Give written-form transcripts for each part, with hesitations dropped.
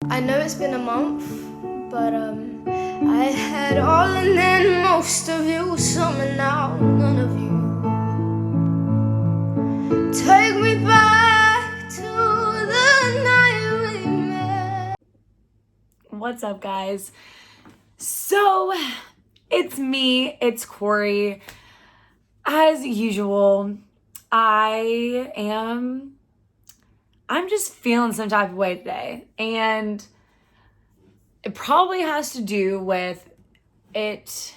I know it's been a month, but I had all and then most of you, some and now none of you. Take me back to the night we met. What's up, guys? So it's me, it's Corey. As usual, I'm just feeling some type of way today, and it probably has to do with it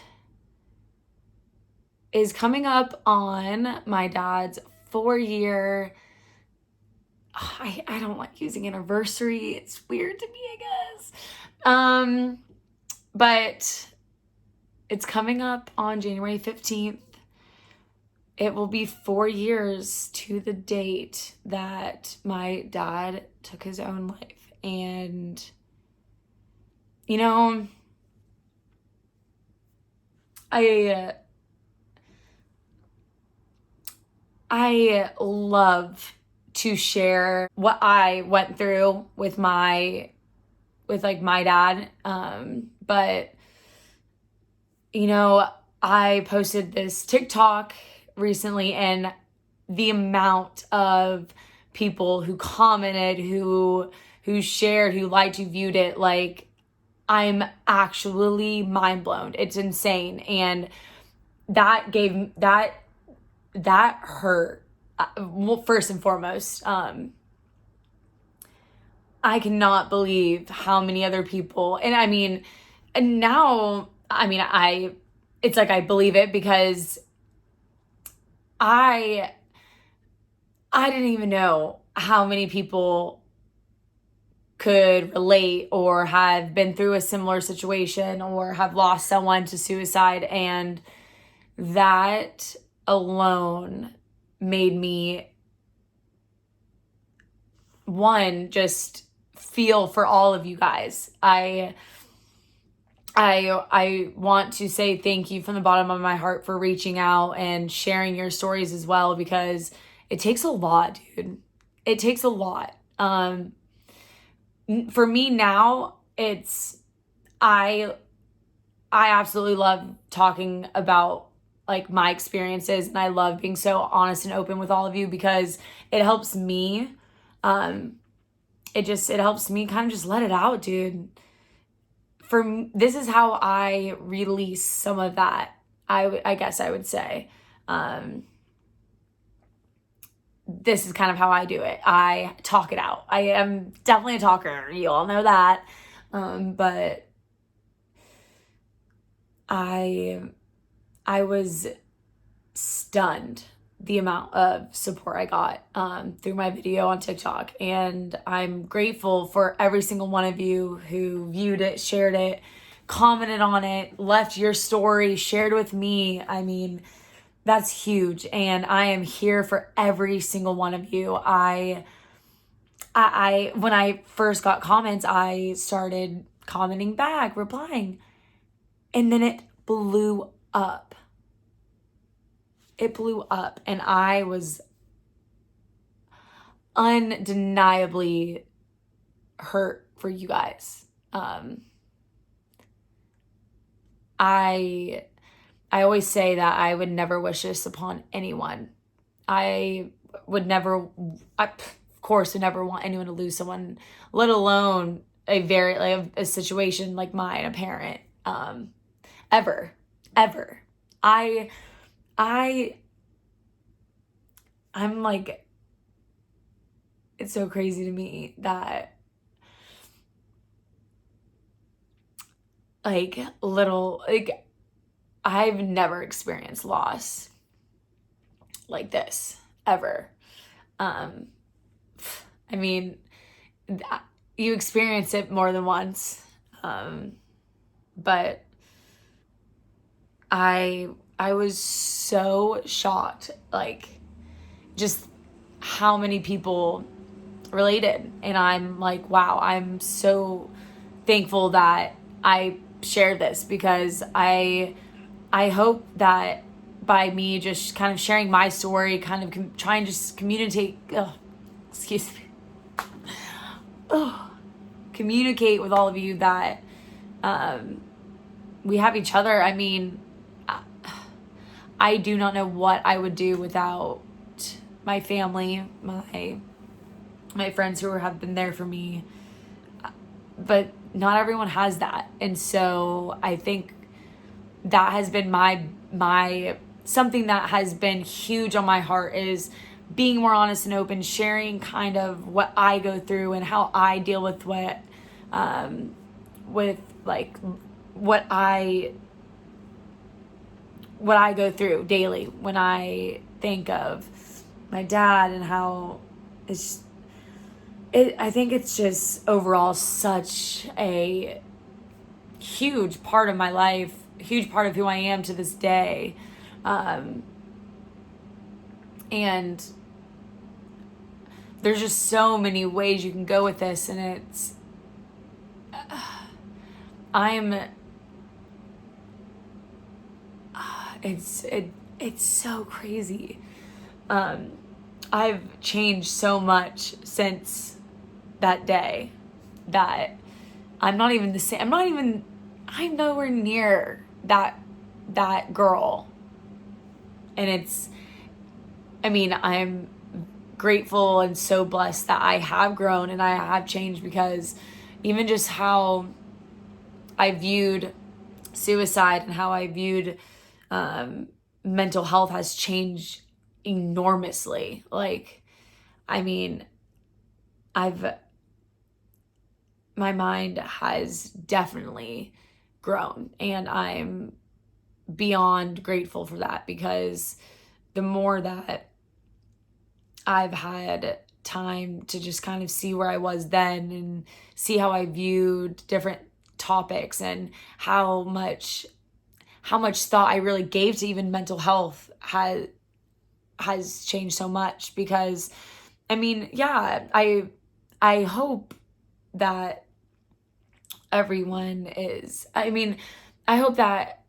is coming up on my dad's 4-year. I don't like using anniversary. It's weird to me, I guess. But it's coming up on January 15th. It will be 4 years to the date that my dad took his own life. And, you know, I love to share what I went through with my dad. But, you know, I posted this TikTok recently, and the amount of people who commented, who shared, who liked, who viewed it, like, I'm actually mind blown. It's insane. And that hurt. Well, first and foremost, I cannot believe how many other people, and it's like I believe it, because I didn't even know how many people could relate or have been through a similar situation or have lost someone to suicide. And that alone made me, one, just feel for all of you guys. I want to say thank you from the bottom of my heart for reaching out and sharing your stories as well, because it takes a lot, dude. It takes a lot. For me now, I absolutely love talking about like my experiences, and I love being so honest and open with all of you, because it helps me. It helps me kind of just let it out, dude. This is how I release some of that. I guess I would say, this is kind of how I do it. I talk it out. I am definitely a talker. You all know that. But I was stunned the amount of support I got through my video on TikTok. And I'm grateful for every single one of you who viewed it, shared it, commented on it, left your story, shared with me. I mean, that's huge. And I am here for every single one of you. I when I first got comments, I started commenting back, replying, and then it blew up. It blew up, and I was undeniably hurt for you guys. I always say that I would never wish this upon anyone. I would never, of course, would never want anyone to lose someone, let alone a situation like mine, a parent, ever. I'm like, it's so crazy to me that I've never experienced loss like this ever. I mean, you experience it more than once. But I was so shocked, like, just how many people related. And I'm like, wow, I'm so thankful that I shared this, because I hope that by me just kind of sharing my story, kind of trying to just communicate, communicate with all of you that we have each other. I mean, I do not know what I would do without my family, my friends who have been there for me. But not everyone has that. And so I think that has been my something that has been huge on my heart, is being more honest and open, sharing kind of what I go through and how I deal with what I go through daily when I think of my dad and how I think it's just overall such a huge part of my life, huge part of who I am to this day. And there's just so many ways you can go with this, and it's so crazy. I've changed so much since that day that I'm not even the same. I'm nowhere near that girl. And I'm grateful and so blessed that I have grown and I have changed, because even just how I viewed suicide and how I viewed mental health has changed enormously. My mind has definitely grown, and I'm beyond grateful for that, because the more that I've had time to just kind of see where I was then and see how I viewed different topics and how much thought I really gave to even mental health has changed so much. Because I hope that I hope that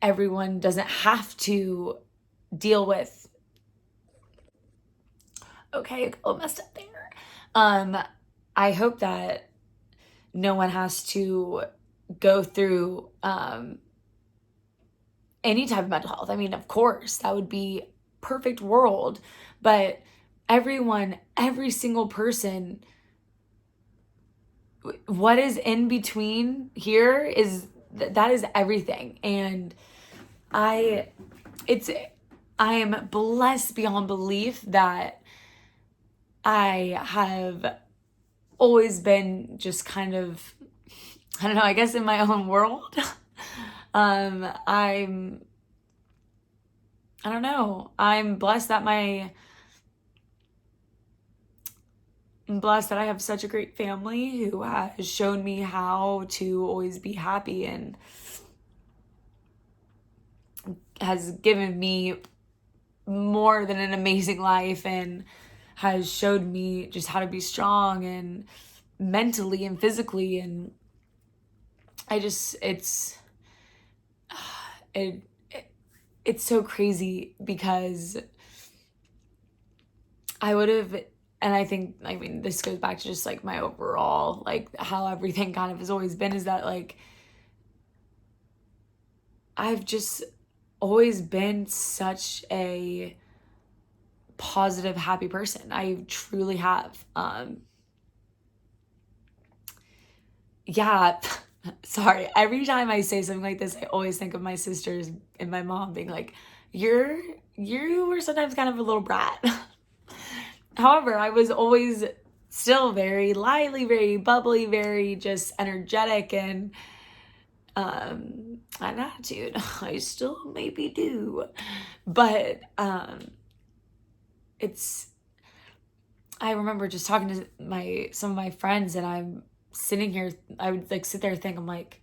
everyone doesn't have to deal with, okay, all messed up there. I hope that no one has to go through any type of mental health. Of course, that would be perfect world, but every single person, what is in between here is that is everything. And I am blessed beyond belief that I have always been just kind of, I don't know, I guess in my own world. I don't know. I'm blessed that I have such a great family who has shown me how to always be happy and has given me more than an amazing life, and has showed me just how to be strong and mentally and physically. And it's so crazy, because I would have, and I think, this goes back to just my overall, how everything kind of has always been, is that I've just always been such a positive, happy person. I truly have. Sorry, every time I say something like this, I always think of my sisters and my mom being like, you were sometimes kind of a little brat. However, I was always still very lively, very bubbly, very just energetic, and an attitude. I still maybe do. But I remember just talking to some of my friends, and I'm sitting here, I would sit there and think, I'm like,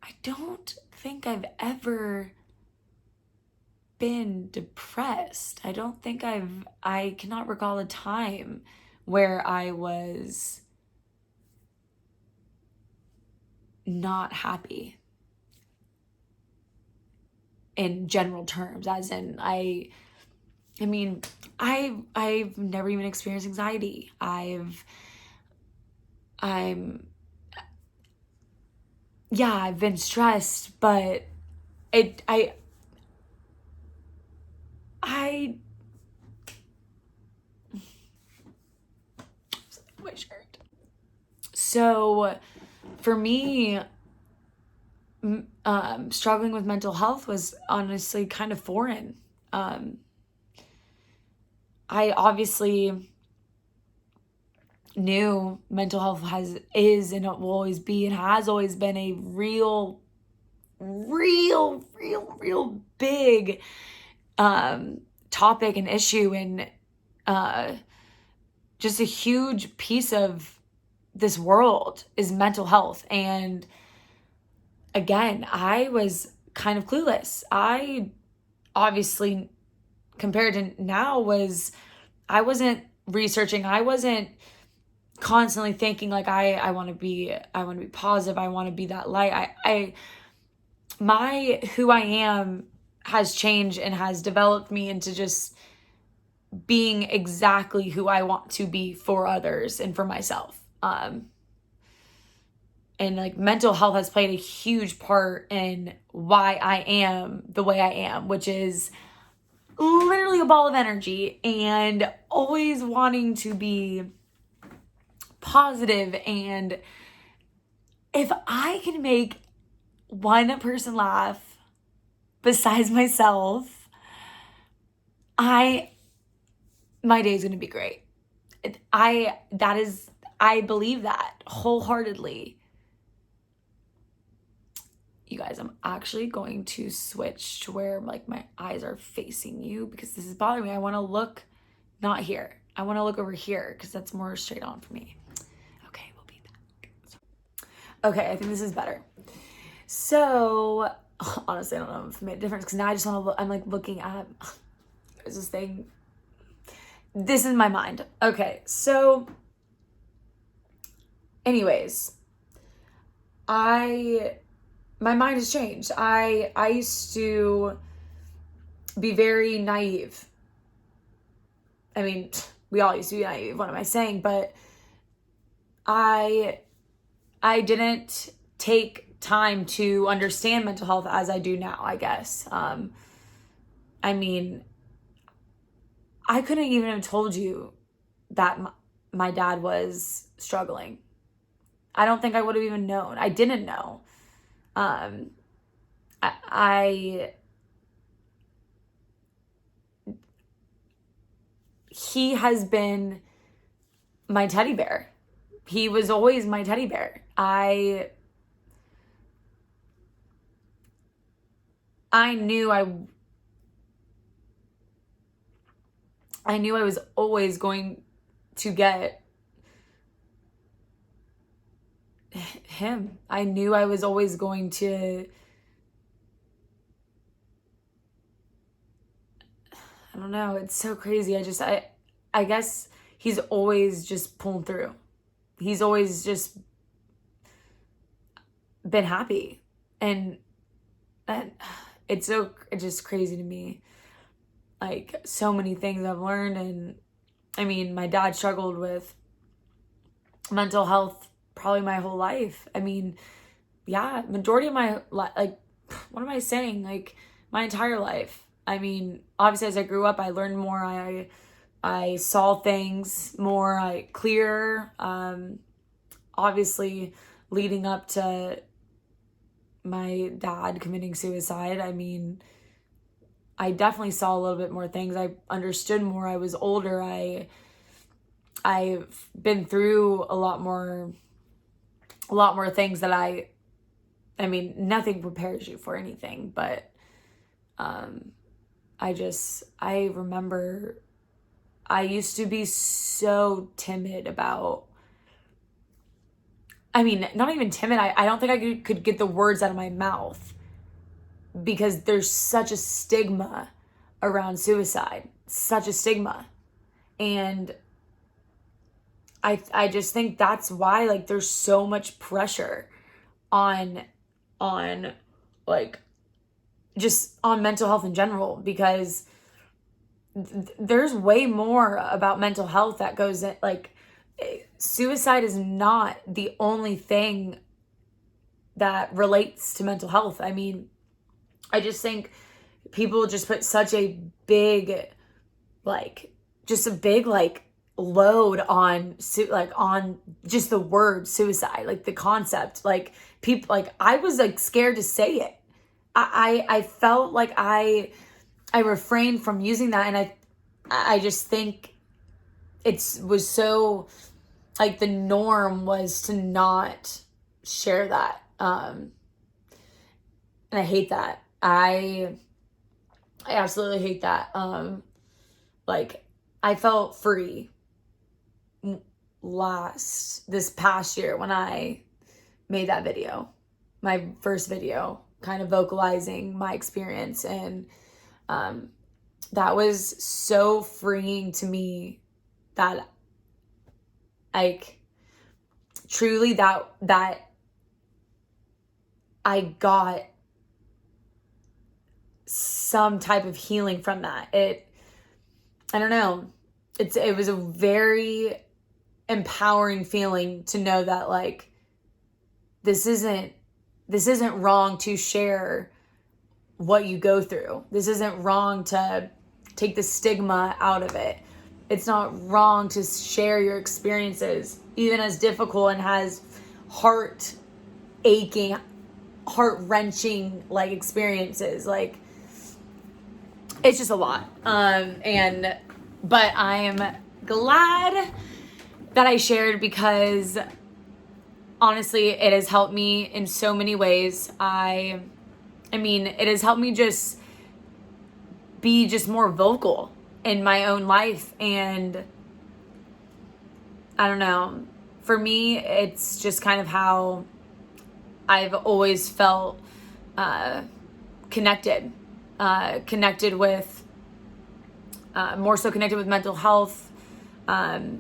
I don't think I've ever been depressed. I don't think I cannot recall a time where I was not happy in general terms, as in I've never even experienced anxiety. I've I've been stressed, but I my shirt. So for me, struggling with mental health was honestly kind of foreign. I obviously knew mental health is and it will always be and has always been a real big topic and issue, and just a huge piece of this world is mental health. And again, I was kind of clueless. I obviously, compared to now, I wasn't researching. I wasn't constantly thinking like I want to be positive. I want to be that light. Who I am has changed and has developed me into just being exactly who I want to be for others and for myself. And like mental health has played a huge part in why I am the way I am, which is literally a ball of energy and always wanting to be positive. And if I can make one person laugh besides myself, my day is going to be great. I believe that wholeheartedly. You guys, I'm actually going to switch to where like my eyes are facing you because this is bothering me. I want to look not here. I want to look over here because that's more straight on for me. Okay, we'll be back. Okay, I think this is better. So, honestly, I don't know if it made a difference because now I just want to look. I'm like looking at, there's this thing. This is my mind. Okay, so anyways, my mind has changed. I used to be very naive. I mean, we all used to be naive. What am I saying? But I didn't take time to understand mental health as I do now, I guess. I mean, I couldn't even have told you that my dad was struggling. I don't think I would have even known. I didn't know. He has been my teddy bear. He was always my teddy bear. I knew I was always going to get him. I knew I was always going to, I don't know, it's so crazy. I guess he's always just pulling through. He's always just been happy. And it's just crazy to me. Like so many things I've learned. And I mean, my dad struggled with mental health probably my whole life. I mean, yeah, majority of my like, what am I saying? Like my entire life. I mean, obviously as I grew up, I learned more. I saw things more clearer. Obviously leading up to my dad committing suicide, I mean, I definitely saw a little bit more things. I understood more. I was older. I've been through a lot more things that I mean, nothing prepares you for anything, but I remember I used to be so timid about, I mean, not even timid. I don't think I could get the words out of my mouth because there's such a stigma around suicide, such a stigma. And I just think that's why like there's so much pressure on like just on mental health in general, because there's way more about mental health that goes in, like suicide is not the only thing that relates to mental health. I mean, I just think people just put such a big, like, just a big, like, load on on just the word suicide, like the concept. Like, people, like, I was like scared to say it. I felt like I refrained from using that, and I just think was so, like, the norm was to not share that. And I hate that. I absolutely hate that. Like, I felt free this past year when I made that video, my first video, kind of vocalizing my experience, and that was so freeing to me, that, like, truly that I got some type of healing from that. I don't know. It was a very empowering feeling to know that, like, this isn't wrong to share what you go through. This isn't wrong to take the stigma out of it. It's not wrong to share your experiences, even as difficult and has heart-aching, heart-wrenching, like, experiences. Like, it's just a lot. But I am glad that I shared, because honestly, it has helped me in so many ways. I mean, it has helped me just be just more vocal in my own life. And I don't know, for me, it's just kind of how I've always felt connected with, more so connected with mental health. I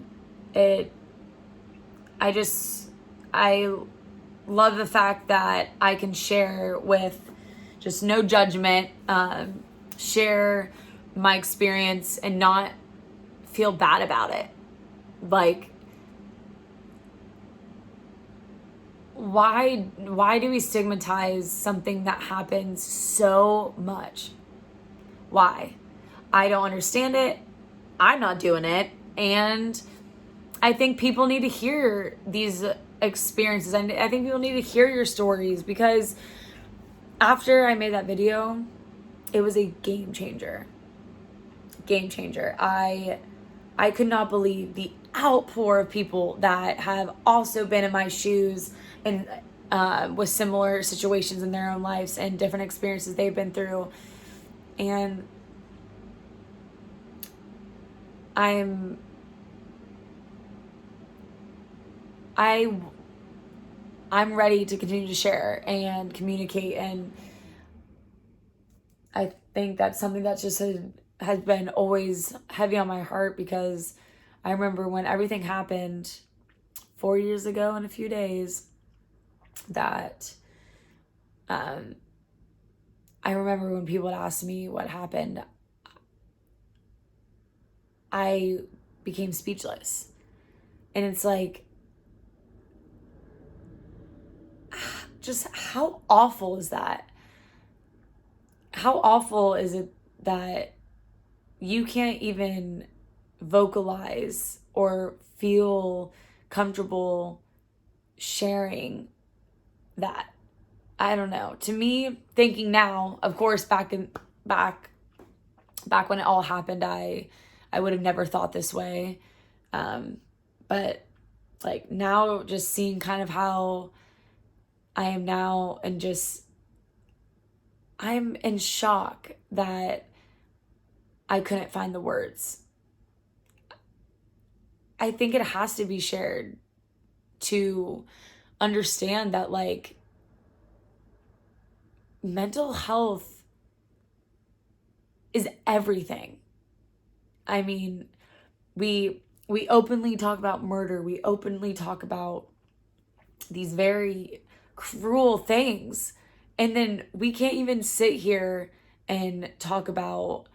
love the fact that I can share with just no judgment, share my experience and not feel bad about it. Like, why do we stigmatize something that happens so much? Why? I don't understand it. I'm not doing it. And I think people need to hear these experiences. And I think people need to hear your stories, because after I made that video, it was a game changer. I could not believe the outpour of people that have also been in my shoes and with similar situations in their own lives and different experiences they've been through. And I'm ready to continue to share and communicate, and I think that's something that just has been always heavy on my heart, because I remember when everything happened 4 years ago in a few days, that I remember when people would ask me what happened, I became speechless. And it's like, just how awful is that? How awful is it that you can't even vocalize or feel comfortable sharing that? I don't know. To me, thinking now, of course, back when it all happened, I would have never thought this way. But, like, now, just seeing kind of how I am now, and just, I'm in shock that I couldn't find the words. I think it has to be shared to understand that, like, mental health is everything. I mean, we openly talk about murder. We openly talk about these very cruel things. And then we can't even sit here and talk about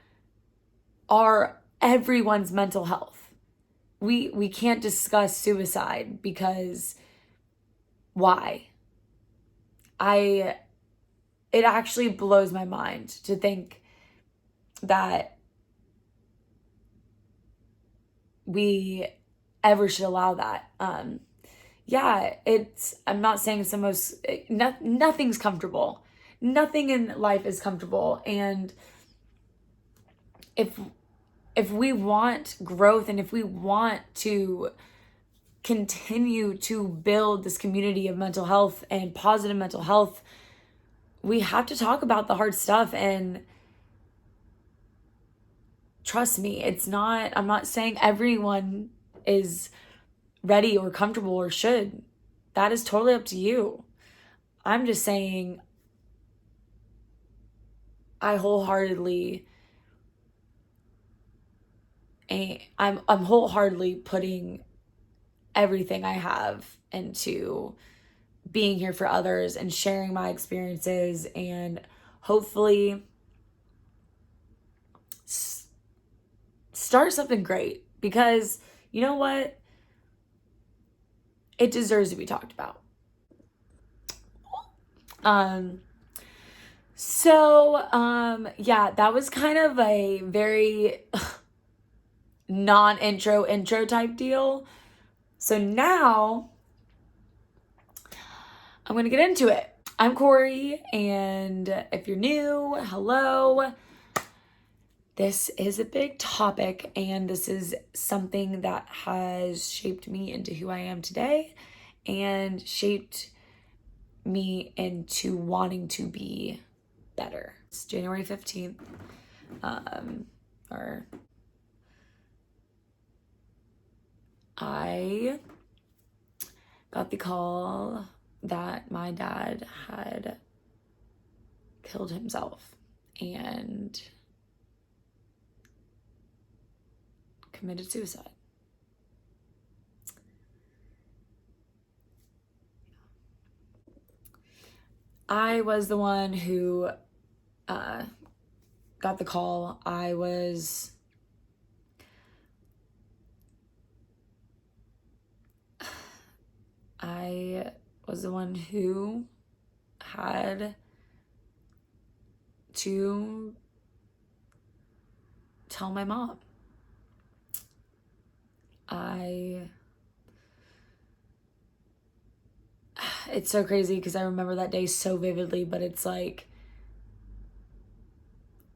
everyone's mental health. we can't discuss suicide because why? It actually blows my mind to think that we ever should allow that. Yeah, I'm not saying it's the most, nothing's comfortable. Nothing in life is comfortable. And if we want growth and if we want to continue to build this community of mental health and positive mental health, we have to talk about the hard stuff. And trust me, I'm not saying everyone is ready or comfortable or should. That is totally up to you. I'm just saying I'm wholeheartedly putting everything I have into being here for others and sharing my experiences and hopefully start something great, because you know what? It deserves to be talked about. Yeah, that was kind of a very intro type deal. So now I'm going to get into it. I'm Corey, and if you're new, hello. This is a big topic, and this is something that has shaped me into who I am today and shaped me into wanting to be better. It's January 15th. I got the call that my dad had killed himself and committed suicide. I was the one who got the call. I was the one who had to tell my mom. It's so crazy because I remember that day so vividly, but it's like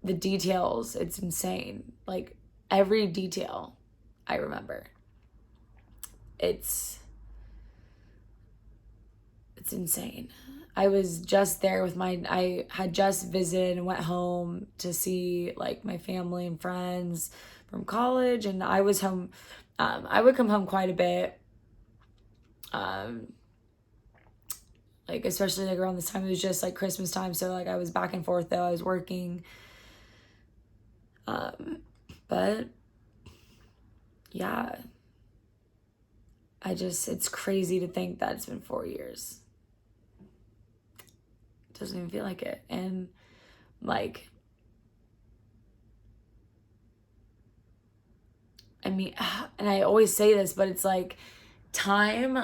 the details, it's insane. Like every detail I remember. It's insane. I was just there I had just visited and went home to see like my family and friends from college, and I was home. I would come home quite a bit. Like especially like around this time, it was just like Christmas time, so like I was back and forth though. I was working. But yeah, it's crazy to think that it's been 4 years. It doesn't even feel like it. And like, I mean, and I always say this, but it's like time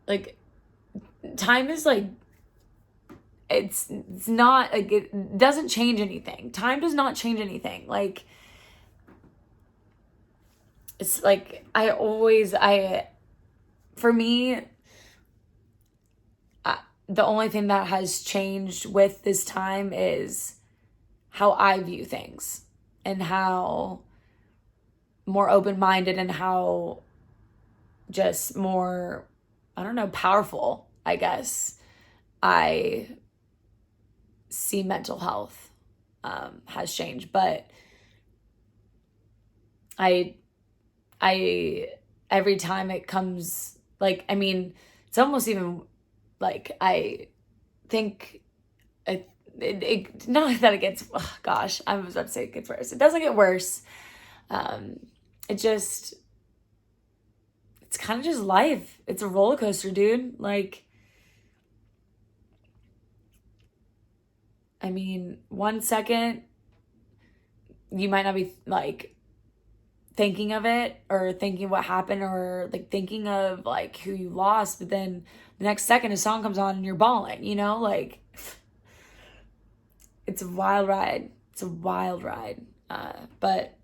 is like, it's not like, it doesn't change anything. Time does not change anything. Like, it's like, for me, the only thing that has changed with this time is how I view things and how more open-minded and how just more, I don't know, powerful, I guess, I see mental health has changed. But I every time it comes, like, I mean, it's almost even like I think not that it gets, oh gosh, I was about to say it gets worse. It doesn't get worse. It's kind of just life. It's a roller coaster, dude. Like, I mean, 1 second, you might not be like thinking of it or thinking what happened or like thinking of like who you lost, but then the next second a song comes on and you're bawling, you know, like it's a wild ride. It's a wild ride. But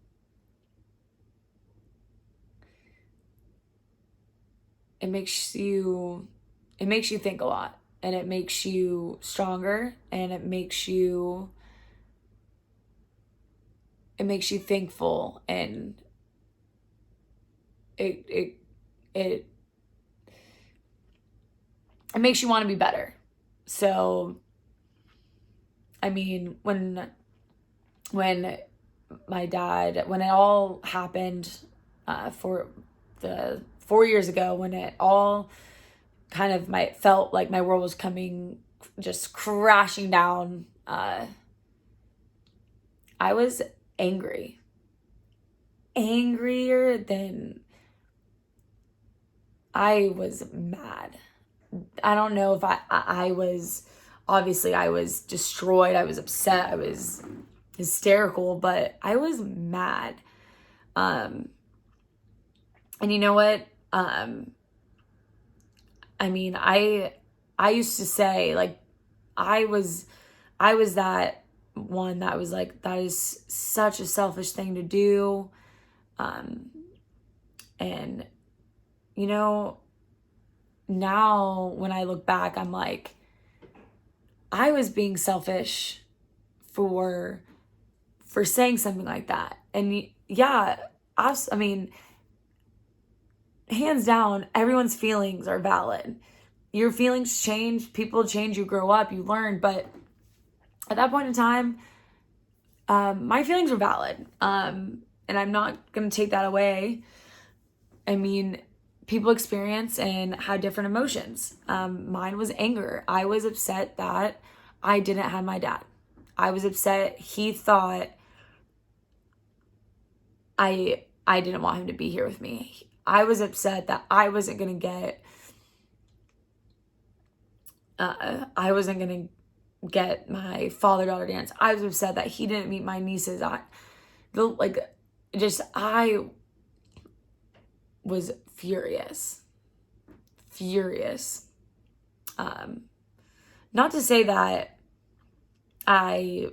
it makes you think a lot, and it makes you stronger, and it makes you thankful, and it makes you want to be better. So I mean, when my dad, when it all happened, for the 4 years ago, when it all kind of felt like my world was coming just crashing down, I was angrier than I was mad. I don't know if I was, obviously I was destroyed, I was upset, I was hysterical, but I was mad. And you know what? I mean, I used to say, like, I was that one that was like, that is such a selfish thing to do. And you know, now when I look back, I'm like, I was being selfish for saying something like that. And yeah, I mean, hands down, everyone's feelings are valid. Your feelings change, people change, you grow up, you learn. But at that point in time, my feelings were valid. And I'm not going to take that away. I mean, people experience and had different emotions. Mine was anger. I was upset that I didn't have my dad. I was upset he thought I didn't want him to be here with me. I was upset that I wasn't going to get my father-daughter dance. I was upset that he didn't meet my nieces. I was furious. Not to say that I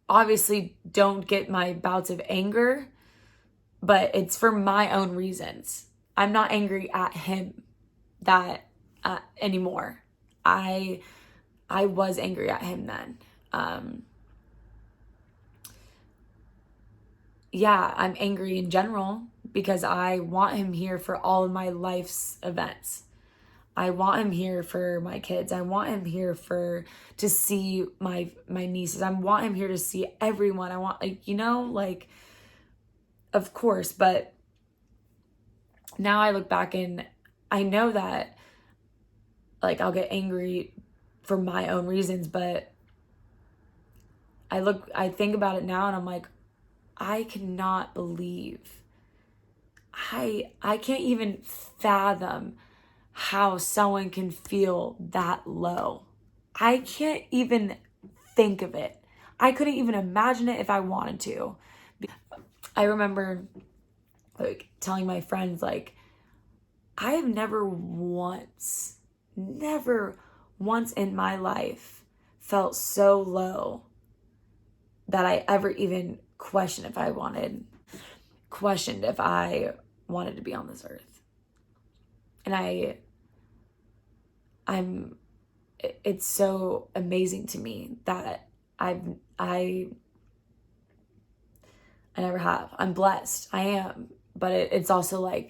obviously don't get my bouts of anger, but it's for my own reasons. I'm not angry at him anymore. I was angry at him then. Yeah, I'm angry in general because I want him here for all of my life's events. I want him here for my kids. I want him here to see my nieces. I want him here to see everyone. I want, of course, but now I look back and I know that, I'll get angry for my own reasons, but I think about it now and I'm like, I cannot believe, I can't even fathom how someone can feel that low. I can't even think of it. I couldn't even imagine it if I wanted to. I remember telling my friends, I have never once in my life felt so low that I ever even questioned if I wanted to be on this earth. And it's so amazing to me that I never have. I'm blessed. I am. But it's also I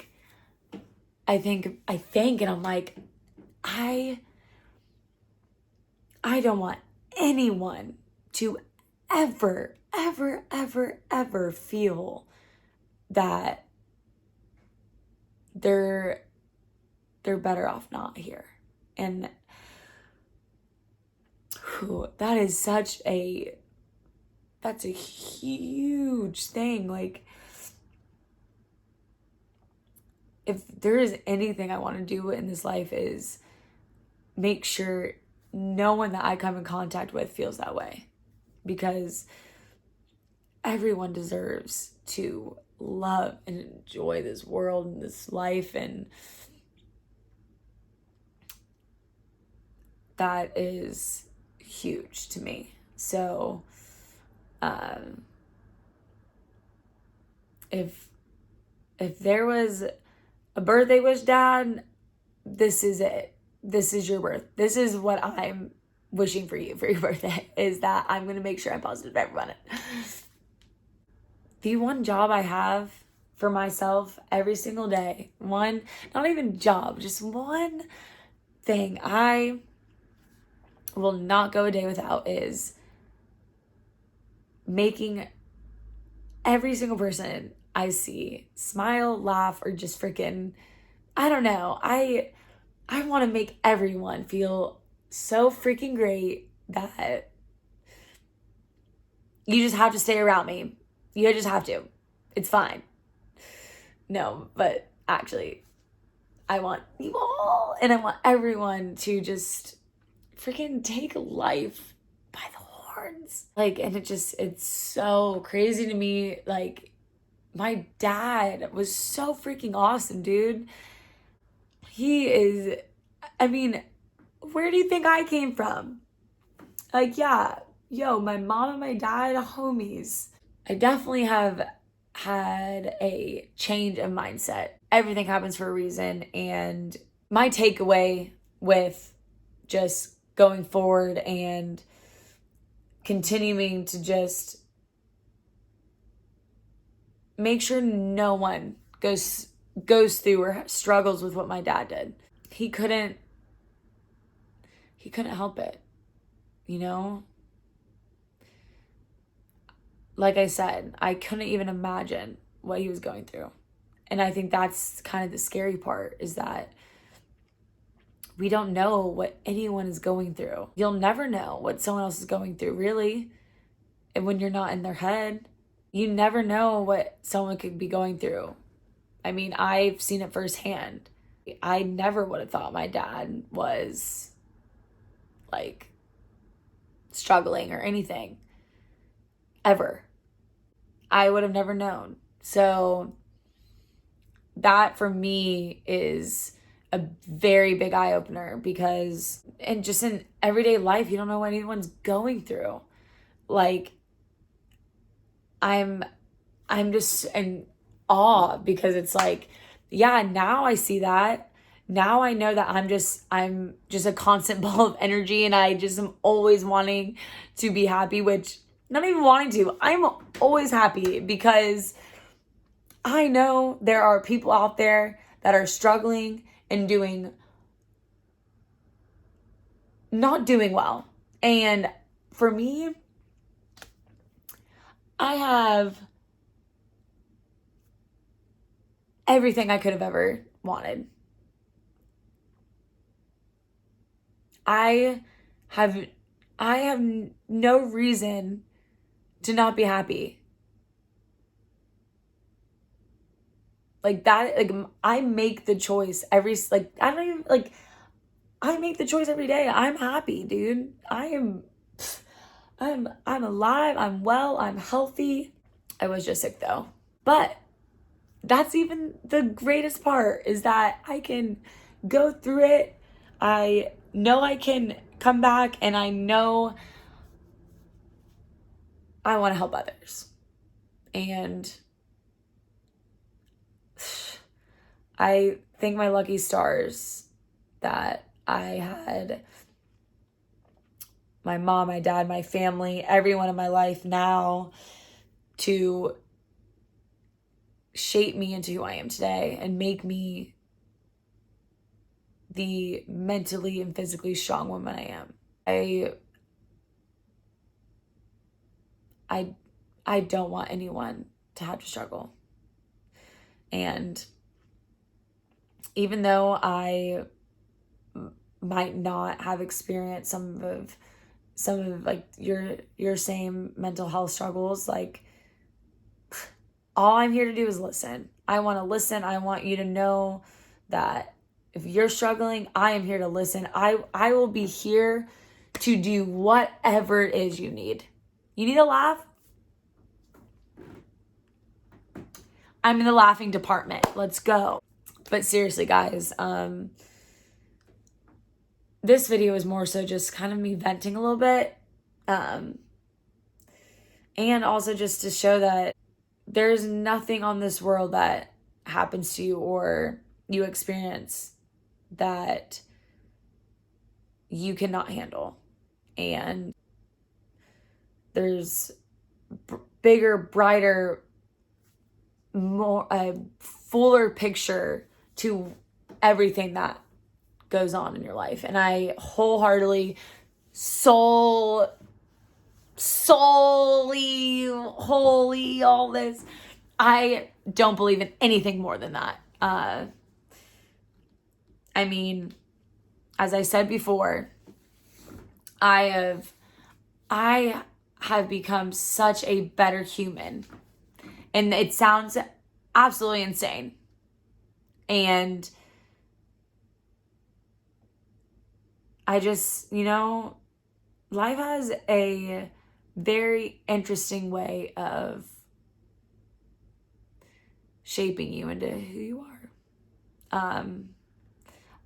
think and I'm like, I don't want anyone to ever feel that they're better off not here. And that's a huge thing. If there is anything I want to do in this life is make sure no one that I come in contact with feels that way, because everyone deserves to love and enjoy this world and this life, and that is huge to me. So if there was a birthday wish, Dad, this is it. This is your birth. This is what I'm wishing for you for your birthday, is that I'm going to make sure I'm positive to everyone. The one job I have for myself every single day, one, not even job, just one thing I will not go a day without, is making every single person I see smile, laugh, or just freaking, I don't know. I want to make everyone feel so freaking great that you just have to stay around me. You just have to. It's fine. No, but actually, I want you all, and I want everyone to just freaking take life by the horns. Like, and it's so crazy to me. Like, my dad was so freaking awesome, dude. He is, I mean, where do you think I came from? Like, yeah, yo, my mom and my dad, homies. I definitely have had a change of mindset. Everything happens for a reason. And my takeaway with just going forward and continuing to just make sure no one goes through or struggles with what my dad did. He couldn't help it, you know? Like I said, I couldn't even imagine what he was going through. And I think that's kind of the scary part, is that we don't know what anyone is going through. You'll never know what someone else is going through, really. And when you're not in their head, you never know what someone could be going through. I mean, I've seen it firsthand. I never would have thought my dad was like struggling or anything. Ever. I would have never known. So that for me is a very big eye opener, because, and just in everyday life, you don't know what anyone's going through. Like, I'm just in awe, because it's like, yeah, now I see that. Now I know that I'm just a constant ball of energy, and I just am always wanting to be happy, which, not even wanting to, I'm always happy, because I know there are people out there that are struggling and not doing well. And for me, I have everything I could have ever wanted. I have no reason to not be happy. Like that, like I make the choice I make the choice every day. I'm happy, dude. I'm alive, I'm well, I'm healthy. I was just sick though. But that's even the greatest part, is that I can go through it. I know I can come back, and I know I want to help others. And I thank my lucky stars that I had my mom, my dad, my family, everyone in my life now to shape me into who I am today and make me the mentally and physically strong woman I am. I don't want anyone to have to struggle. And even though I might not have experienced some of like your same mental health struggles, like, all I'm here to do is listen. I want to listen. I want you to know that if you're struggling, I am here to listen. I will be here to do whatever it is you need. You need a laugh? I'm in the laughing department. Let's go. But seriously, guys, this video is more so just kind of me venting a little bit. And also just to show that there's nothing on this world that happens to you or you experience that you cannot handle. And there's bigger, brighter, more fuller picture to everything that goes on in your life. And I wholeheartedly, solely, holy, all this, I don't believe in anything more than that. I mean, as I said before, I have become such a better human. And it sounds absolutely insane. And I just, life has a very interesting way of shaping you into who you are.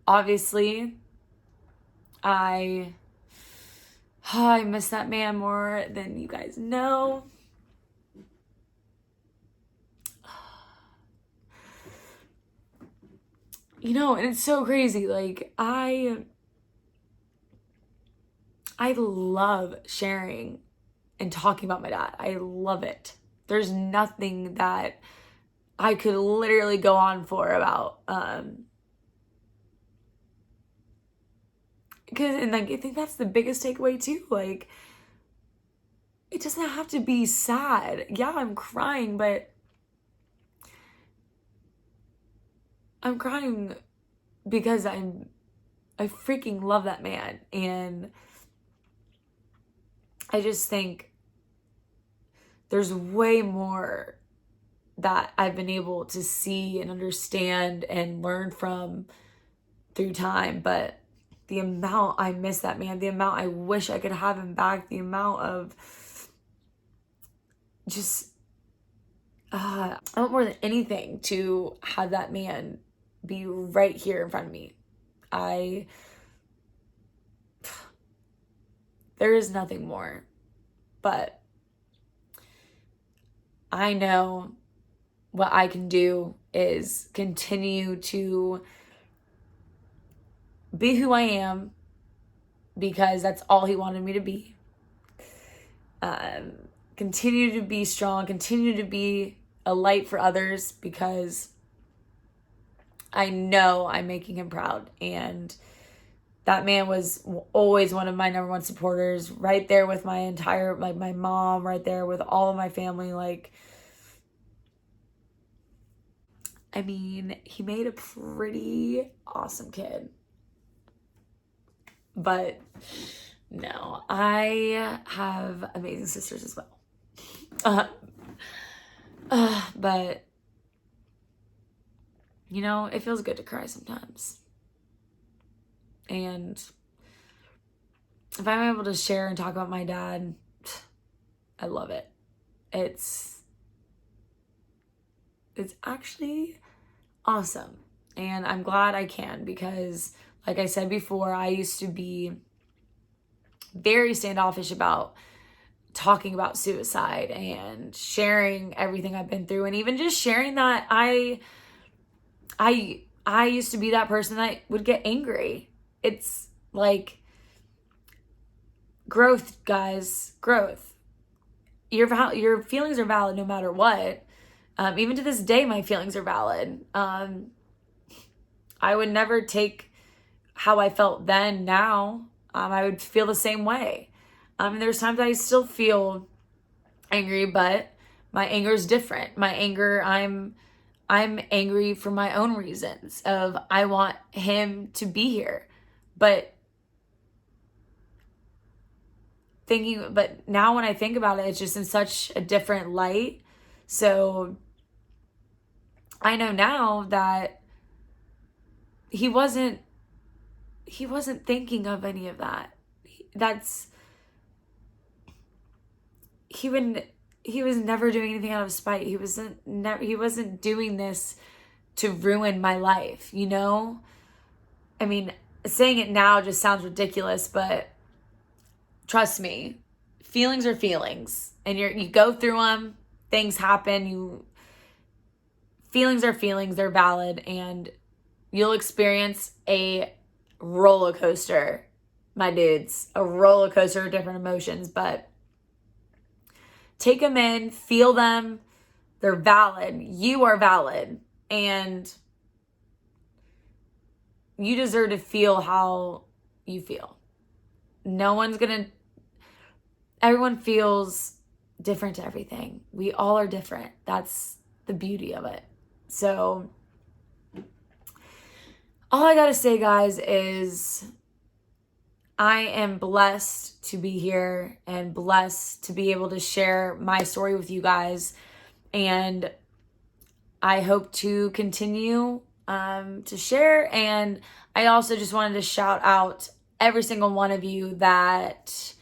Obviously, I miss that man more than you guys know. And it's so crazy. Like, I love sharing and talking about my dad. I love it. There's nothing that I could literally go on for about, I think that's the biggest takeaway too. Like, it doesn't have to be sad. Yeah, I'm crying, but I'm crying because I freaking love that man. And I just think there's way more that I've been able to see and understand and learn from through time. But the amount I miss that man, the amount I wish I could have him back, the amount of just, I want more than anything to have that man be right here in front of me. There is nothing more, but I know what I can do is continue to be who I am because that's all he wanted me to be. Continue to be strong, continue to be a light for others because I know I'm making him proud. And that man was always one of my number one supporters, right there with my entire, like my mom, right there with all of my family. Like, I mean, he made a pretty awesome kid. But no, I have amazing sisters as well. But it feels good to cry sometimes. And if I'm able to share and talk about my dad, I love it. It's actually awesome. And I'm glad I can because, like I said before, I used to be very standoffish about talking about suicide and sharing everything I've been through, and even just sharing that I used to be that person that would get angry. It's like growth, guys, growth. Your feelings are valid no matter what. Even to this day, my feelings are valid. I would never take how I felt then now. I would feel the same way. And there's times I still feel angry, but my anger is different. My anger, I'm angry for my own reasons of I want him to be here. But now when I think about it, it's just in such a different light. So I know now that he wasn't thinking of any of that. He he was never doing anything out of spite. He wasn't doing this to ruin my life, you know? I mean, saying it now just sounds ridiculous, but trust me, feelings are feelings, and you go through them, things happen, feelings are feelings, they're valid, and you'll experience a roller coaster, my dudes, a roller coaster of different emotions, but take them in, feel them, they're valid, you are valid, and you deserve to feel how you feel. Everyone feels different to everything. We all are different. That's the beauty of it. So all I gotta say, guys, is I am blessed to be here and blessed to be able to share my story with you guys. And I hope to continue to share. And I also just wanted to shout out every single one of you that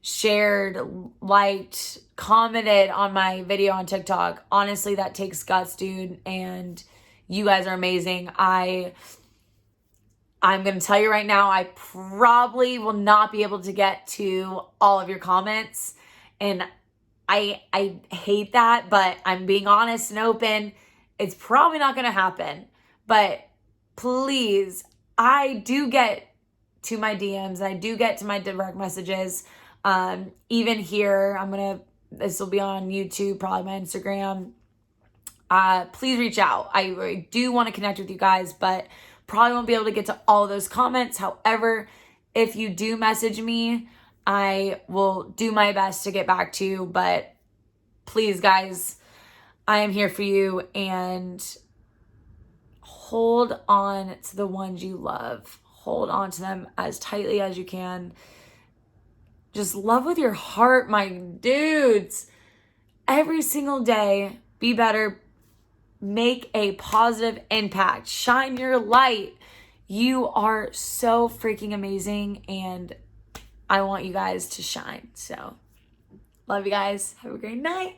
shared, liked, commented on my video on TikTok. Honestly, that takes guts, dude. And you guys are amazing. I'm going to tell you right now, I probably will not be able to get to all of your comments. And I hate that, but I'm being honest and open. It's probably not going to happen. But please, I do get to my DMs. I do get to my direct messages. Even here, this will be on YouTube, probably my Instagram. Please reach out. I do want to connect with you guys, but probably won't be able to get to all those comments. However, if you do message me, I will do my best to get back to you. But please, guys, I am here for you, and hold on to the ones you love. Hold on to them as tightly as you can. Just love with your heart, my dudes. Every single day, be better. Make a positive impact. Shine your light. You are so freaking amazing, and I want you guys to shine. So, love you guys. Have a great night.